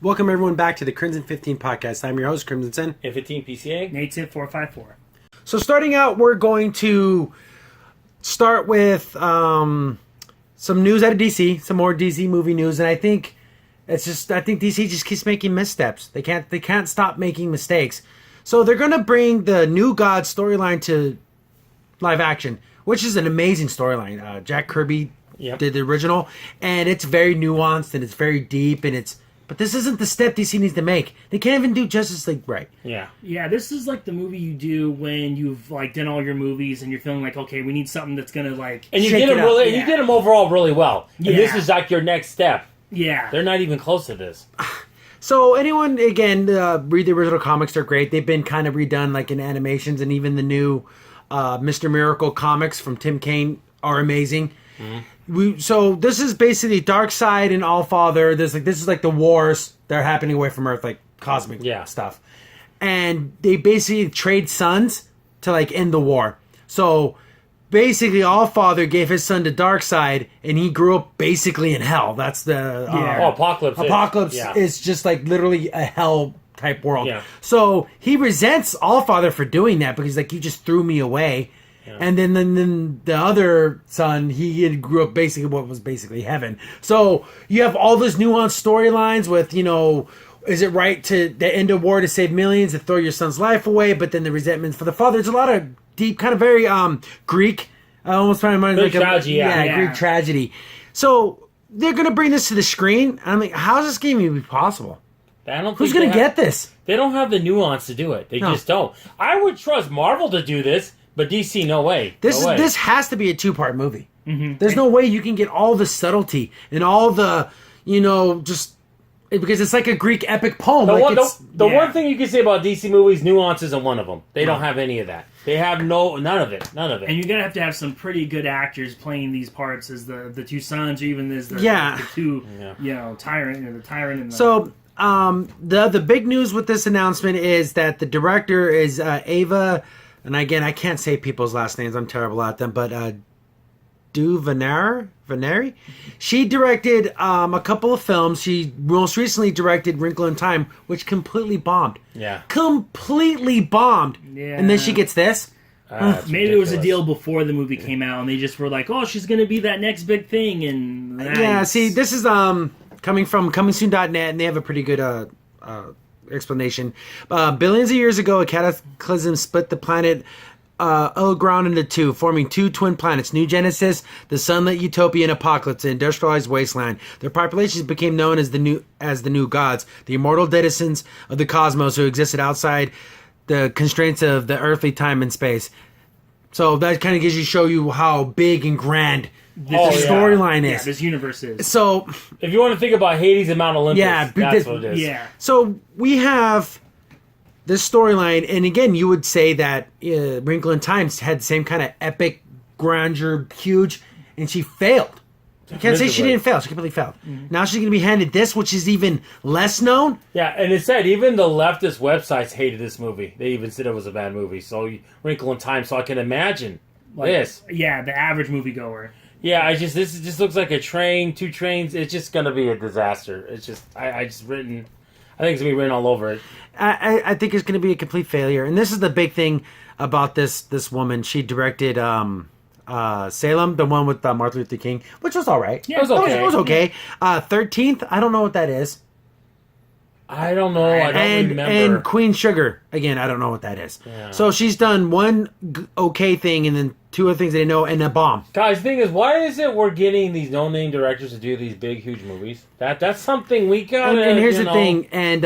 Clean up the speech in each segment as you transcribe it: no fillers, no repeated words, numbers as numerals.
Welcome everyone back to the Crimson 15 podcast. I'm your host, Crimson Sin. N15 PCA. Nate's at 454. So starting out, we're going to start with some news out of DC, some more DC movie news, and I think DC just keeps making missteps. They can't stop making mistakes. So they're gonna bring the New Gods storyline to live action, which is an amazing storyline. Jack Kirby did the original, and it's very nuanced and it's very deep, but this isn't the step DC needs to make. They can't even do Justice League right. Yeah, this is like the movie you do when you've like done all your movies and you're feeling like, okay, we need something that's gonna like and you did them really, you did them overall really well. And this is like your next step. Yeah, they're not even close to this. So anyone again read the original comics? They're great. They've been kind of redone like in animations, and even the new Mr. Miracle comics from Tim Kane are amazing. So this is basically Darkseid and Allfather. This is like the wars that are happening away from Earth, like cosmic stuff, and they basically trade sons to like end the war. So basically, Allfather gave his son to Darkseid, and he grew up basically in hell. That's the Apocalypse. Apocalypse is just like literally a hell type world. Yeah. So he resents Allfather for doing that because like you just threw me away. And then the other son, he grew up basically what was basically heaven. So you have all those nuanced storylines with, is it right to the end of war to save millions to throw your son's life away? But then the resentment for the father. There's a lot of deep, kind of very Greek. I almost find it like tragedy, Greek tragedy. So they're gonna bring this to the screen. I'm like, how is this game even possible? Who's gonna get this? They don't have the nuance to do it. They just don't. I would trust Marvel to do this. But DC, no way. This has to be a 2-part movie. Mm-hmm. There's no way you can get all the subtlety and all the, just because it's like a Greek epic poem. The one thing you can say about DC movies, nuance isn't one of them. They don't have any of that. They have none of it. And you're gonna have to have some pretty good actors playing these parts as the two sons, or even as the two, tyrant and the. So the big news with this announcement is that the director is Ava. And again, I can't say people's last names. I'm terrible at them. But DuVernay? She directed a couple of films. She most recently directed Wrinkle in Time, which completely bombed. Yeah. Completely bombed. Yeah. And then she gets this. Maybe it was a deal before the movie came out, and they just were like, oh, she's going to be that next big thing. And see, this is coming from comingsoon.net, and they have a pretty good explanation. Billions of years ago, a cataclysm split the planet ground into two, forming two twin planets, New Genesis, the sunlit utopia, and Apocalypse, the industrialized wasteland. Their populations became known as the new gods, the immortal denizens of the cosmos who existed outside the constraints of the earthly time and space. So that kind of show you how big and grand this storyline is. Yeah, this universe is. So, if you want to think about Hades and Mount Olympus, that's what it is. Yeah. So we have this storyline, and again, you would say that Wrinkle in Time had the same kind of epic grandeur, huge, and she failed. You can't say she didn't fail. She completely failed. Mm-hmm. Now she's going to be handed this, which is even less known. Yeah, and it said even the leftist websites hated this movie. They even said it was a bad movie. So Wrinkle in Time. So I can imagine this. Yeah, the average moviegoer. Yeah, this just looks like a train, two trains. It's just gonna be a disaster. It's just I think it's gonna be written all over it. I think it's gonna be a complete failure. And this is the big thing about this woman. She directed Salem, the one with Martin Luther King, which was all right. Yeah, it was okay. It was okay. 13th, I don't know what that is. I don't know. I don't remember. And Queen Sugar, again, I don't know what that is. Yeah. So she's done one okay thing and then two other things they didn't know, and a bomb. Guys, the thing is, why is it we're getting these no-name directors to do these big, huge movies? That's something we got. And here's the thing, and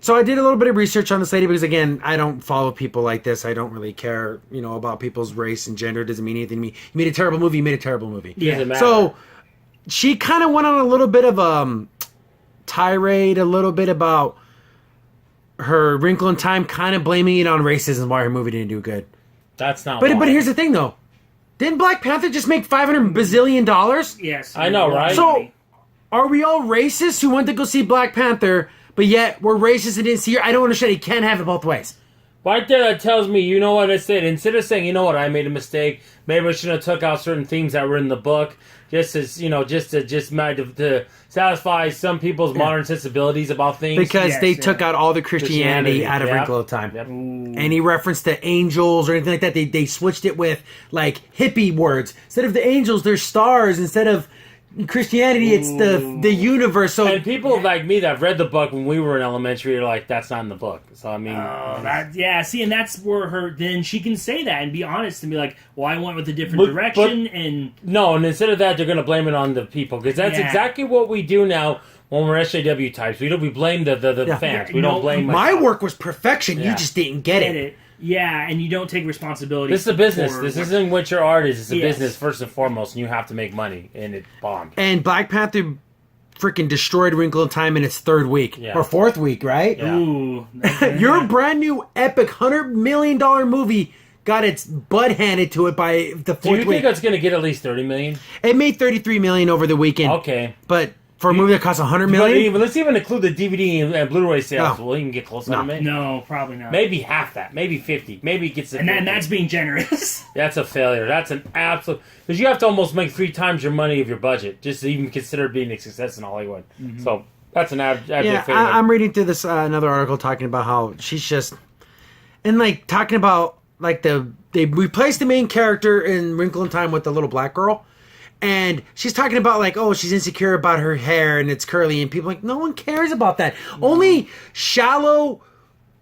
so I did a little bit of research on this lady because, again, I don't follow people like this. I don't really care, about people's race and gender. It doesn't mean anything to me. You made a terrible movie. You made a terrible movie. Yeah. Doesn't matter. So she kind of went on a little bit of tirade, a little bit about her Wrinkle in Time, kind of blaming it on racism why her movie didn't do good. That's not. But here's the thing, though. Didn't Black Panther just make $500 bazillion? Yes, I know, right? So, are we all racist who went to go see Black Panther, but yet we're racist and didn't see her? I don't understand. You can't have it both ways. Right there, that tells me, you know what I said. Instead of saying, you know what, I made a mistake. Maybe I should have took out certain themes that were in the book, just to satisfy some people's modern sensibilities about things. Because they took out all the Christianity out of Wrinkle of Time. Yep. Any reference to angels or anything like that, they switched it with like hippie words. Instead of the angels, there's stars. Instead of Christianity, it's the universe. So and people like me that have read the book when we were in elementary are like, that's not in the book. So I mean, see, and that's where then she can say that and be honest and be like, well, I went with a different direction, and instead of that, they're going to blame it on the people because that's exactly what we do now. When we're SJW types, we blame the fans. We don't blame my work was perfection. You just didn't get it. Yeah, and you don't take responsibility. This is a business. This isn't what your art is. It's a business first and foremost, and you have to make money, and it bombed. And Black Panther freaking destroyed Wrinkle in Time in its third week. Or fourth week, right? Yeah. Ooh. Your brand new epic $100 million movie got its butt handed to it by the fourth week. Do you think it's going to get at least $30 million? It made $33 million over the weekend. Okay. But for a movie that costs $100 million? Let's even include the DVD and Blu-ray sales. Will it even get close to $100 million? No, probably not. Maybe half that. Maybe 50. Maybe it gets... And that's being generous. That's a failure. That's an absolute... Because you have to almost make 3 times your money of your budget just to even consider being a success in Hollywood. Mm-hmm. So that's an abject failure. I'm reading through this another article talking about how she's just... And like talking about like they replaced the main character in Wrinkle in Time with the little black girl. And she's talking about like, oh, she's insecure about her hair and it's curly, and people are like, no one cares about that. Only shallow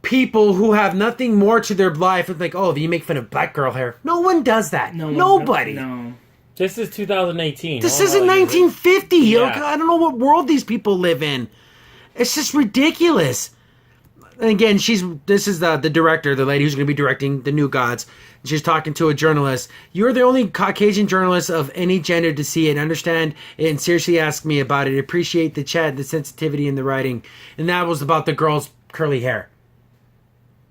people who have nothing more to their life is like, oh, you make fun of black girl hair. No one does that. Nobody. No. This is 2018. This isn't 1950. Yeah. I don't know what world these people live in. It's just ridiculous. And again, this is the director, the lady who's going to be directing The New Gods. She's talking to a journalist. You're the only Caucasian journalist of any gender to see it, understand it, and seriously ask me about it. Appreciate the chat, the sensitivity in the writing. And that was about the girl's curly hair.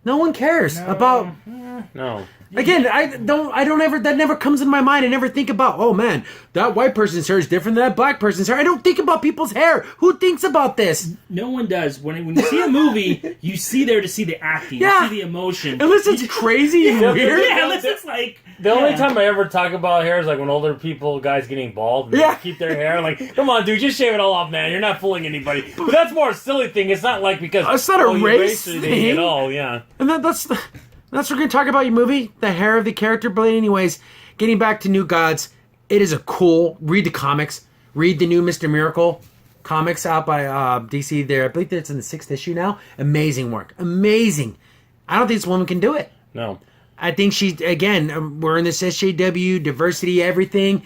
No one cares about... No. Again, that never comes in my mind. I never think about, oh man, that white person's hair is different than that black person's hair. I don't think about people's hair. Who thinks about this? No one does. When you see a movie, you see there to see the acting, you see the emotion. Unless it's crazy and weird. Yeah, unless it's like... The only time I ever talk about hair is like when older people, guys getting bald, and they keep their hair. Like, come on, dude, just shave it all off, man. You're not fooling anybody. But that's more a silly thing. It's not like because it's not a race thing at all. Yeah, and that's what we're gonna talk about. Your movie, the hair of the character. But anyways, getting back to New Gods, it is a cool. Read the comics. Read the new Mr. Miracle comics out by DC. There, I believe it's in the 6th issue now. Amazing work. Amazing. I don't think this woman can do it. No. I think we're in this SJW, diversity, everything.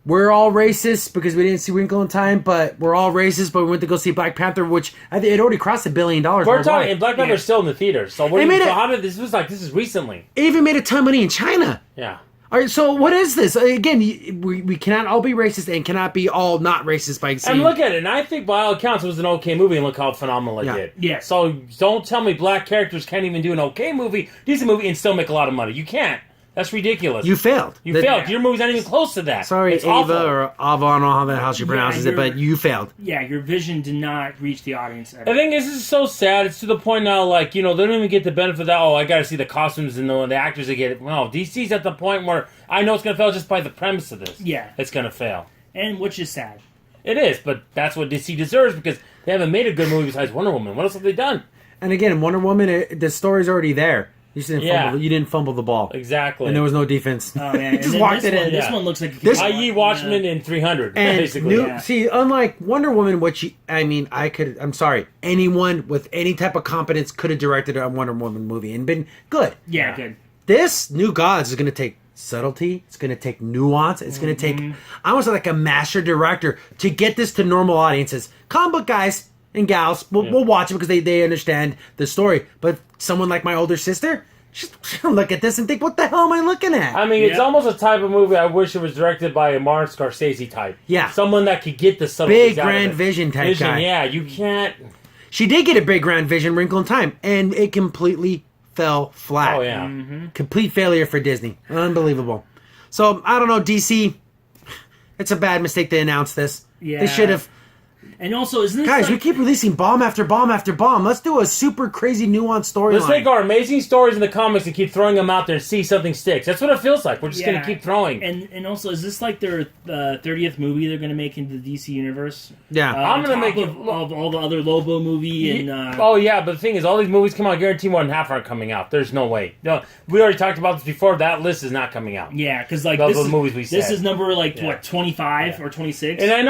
We're all racist because we didn't see Wrinkle in Time, but we're all racist, but we went to go see Black Panther, which I think it already crossed $1 billion. We're talking, and Black Panther's still in the theaters. So this is recently. It even made a ton of money in China. Yeah. All right, so what is this? Again, we cannot all be racist and cannot be all not racist by saying... And look at it, and I think by all accounts it was an okay movie, and look how phenomenal it did. Yeah. So don't tell me black characters can't even do an okay movie, decent movie, and still make a lot of money. You can't. That's ridiculous. You failed. You failed. Your movie's not even close to that. Sorry, it's Ava awful. or Ava, I don't know how she pronounces it, but you failed. Yeah, your vision did not reach the audience. I think this is so sad. It's to the point now, like, they don't even get the benefit of that. Oh, I got to see the costumes and the actors that get it. No, DC's at the point where I know it's going to fail just by the premise of this. Yeah. It's going to fail. And which is sad. It is, but that's what DC deserves because they haven't made a good movie besides Wonder Woman. What else have they done? And again, Wonder Woman, the story's already there. You didn't fumble the ball. Exactly. And there was no defense. Oh, man. Just walked it in. This one looks like... I.e. Watchmen in 300, and basically. See, unlike Wonder Woman, I'm sorry, anyone with any type of competence could have directed a Wonder Woman movie and been good. Yeah, good. This New Gods is going to take subtlety. It's going to take nuance. It's going to take, I was like a master director to get this to normal audiences. Comic book guys and gals will watch it because they understand the story. But someone like my older sister, she'll look at this and think, what the hell am I looking at? I mean, it's almost a type of movie I wish it was directed by a Martin Scorsese type. Yeah. Someone that could get the subtleties big grand vision type guy. Yeah, you can't... She did get a big grand vision, Wrinkle in Time, and it completely fell flat. Oh, yeah. Complete failure for Disney. Unbelievable. So, I don't know, DC, it's a bad mistake to announce this. Yeah. They should have... And also, isn't this Guys, like, we keep releasing bomb after bomb after bomb. Let's do a super crazy nuanced storyline. Let's take our amazing stories in the comics and keep throwing them out there and see something sticks. That's what it feels like. We're just going to keep throwing. And also, is this like their 30th movie they're going to make into the DC universe? Yeah. I'm going to make it... Of all the other Lobo movie and... oh, yeah, but the thing is, all these movies come out, I guarantee more than half aren't coming out. There's no way. No, we already talked about this before. That list is not coming out. Yeah, because like Those this are the is, movies we this said. is number like, what, 25 or 26? And I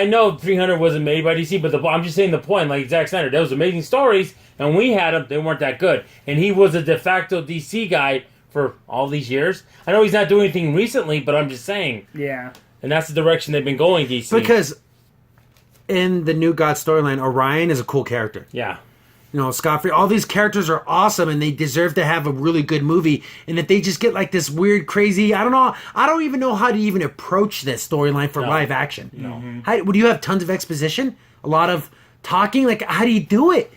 know 300 wasn't made by DC, but I'm just saying the point, like Zack Snyder, those amazing stories, and we had them, they weren't that good. And he was a de facto DC guy for all these years. I know he's not doing anything recently, but I'm just saying. Yeah. And that's the direction they've been going, DC. Because in the New God storyline, Orion is a cool character. Yeah. You know, Scott Free, all these characters are awesome and they deserve to have a really good movie. And if they just get like this weird, crazy, I don't even know how to even approach this storyline for live action. No. Would you have tons of exposition? A lot of talking? Like, how do you do it?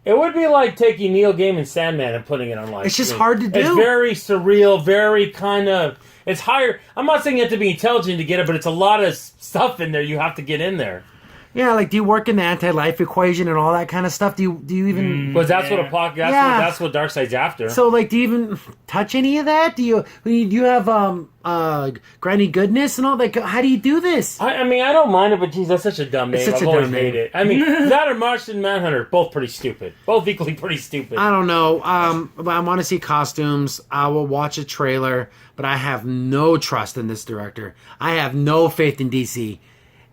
It would be like taking Neil Gaiman's Sandman and putting it on live. It's just hard to do. It's very surreal, very kind of... It's higher... I'm not saying you have to be intelligent to get it, but it's a lot of stuff in there you have to get in there. Yeah, like, do you work in the anti-life equation and all that kind of stuff? Do you even... Because that's what that's what Darkseid's after. So, like, do you even touch any of that? Do you have Granny Goodness and all that? How do you do this? I mean, I don't mind it, but geez, that's such a dumb name. It's such I've a always dumb name. hated it. I mean, that or Martian Manhunter, both pretty stupid. Both equally pretty stupid. I don't know. But I want to see costumes. I will watch a trailer, but I have no trust in this director. I have no faith in DC.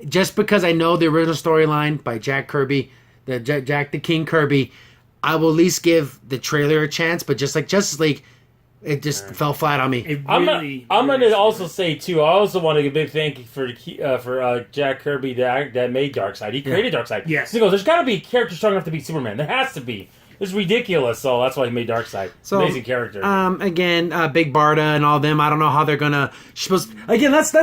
Just because I know the original storyline by Jack Kirby, Jack the King Kirby, I will at least give the trailer a chance. But just like Justice League, it just fell flat on me. I'm going to also say too. I also want to give a big thank you for Jack Kirby that made Darkseid. He created Darkseid. Yes. He goes, there's got to be a character strong enough to beat Superman. There has to be. It's ridiculous. So that's why he made Darkseid. So, amazing character. Again, Big Barda and all them. I don't know how they're gonna. Again, let's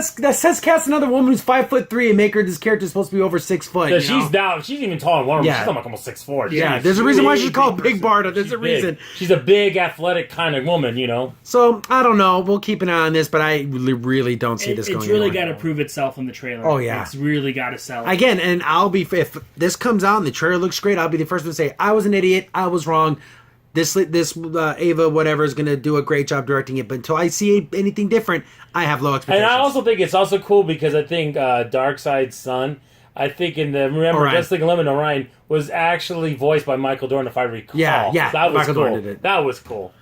cast another woman who's 5'3" and make her this character supposed to be over 6 foot. She's even taller than Wonder Woman. Yeah. She's like almost 6'4". Yeah, there's a reason why she's called Big Barda. There's a reason. She's a big, athletic kind of woman, you know. So I don't know. We'll keep an eye on this, but I really don't see this going. It's really anywhere. got to prove itself in the trailer. Oh yeah, it's really got to sell. Again, and if this comes out and the trailer looks great, I'll be the first one to say I was an idiot. I was wrong. This Ava whatever is going to do a great job directing it, but until I see anything different, I have low expectations. And I also think it's also cool because I think Darkseid's son, I think Justice League Unlimited, Orion was actually voiced by Michael Dorn, if I recall. Yeah, that was Michael cool. Dorn did it. That was cool.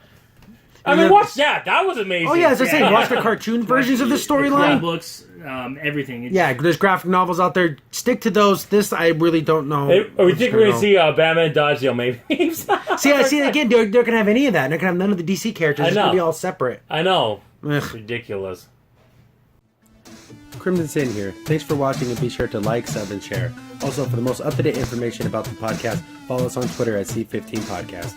I mean, watch that. That was amazing. Oh yeah, as I say, watch the cartoon versions of the storyline. Books, everything. Yeah, there's graphic novels out there. Stick to those. This I really don't know. We think we're going to see Batman dodge the maybe. see again. They're going to have any of that. They're going to have none of the DC characters. It's going to be all separate. I know. Ugh. It's ridiculous. Crimson Sin here. Thanks for watching and be sure to like, sub, and share. Also, for the most up-to-date information about the podcast, follow us on Twitter at C15 Podcast.